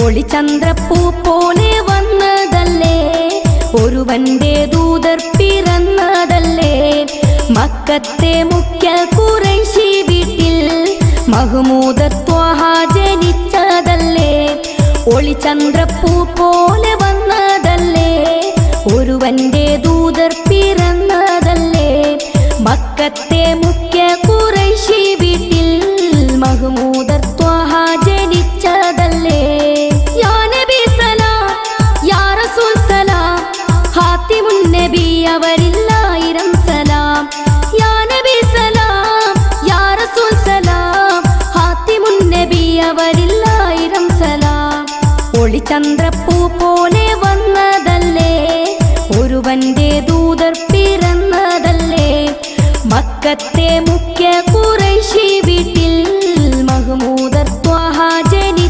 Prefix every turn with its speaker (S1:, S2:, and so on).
S1: ഒളിചന്ദ്രപ്പൂ പോലെ വന്നതല്ലേ, ഒരുവന്റെ ദൂതർ പിറന്നതല്ലേ. മക്കത്തെ മുഖ്യ ഖുറൈശി വീട്ടിൽ മഹ്മൂദ് ത്വാഹ ജനിച്ചതല്ലേ. ഒളിചന്ദ്രപ്പൂ പോലെ വന്നതല്ലേ, ഒരുവന്റെ ദൂതർ പിറന്നതല്ലേ. മക്കത്തെ മുഖ്യ ഖുറൈശി വീട്ടിൽ മഹ്മൂദ് ത്വാഹ ജനിച്ചതല്ലേ. യാ നബി സലാം, യാ റസൂൽ സലാം, ഹാത്തിമുൻ നബി അവരില്ലായിരം സലാം. യാ നബി സലാം, യാ റസൂൽ സലാം, ഹാത്തിമുൻ നബി അവരില്ലായിരം സലാം. ഒളിചന്ദ്രപ്പൂ പോലെ വന്നതല്ലേ, ഒരുവന്റെ ദൂതർ പിറന്നതല്ലേ. മക്കത്തെ മുഖ്യ ഖുറൈശി വീട്ടിൽ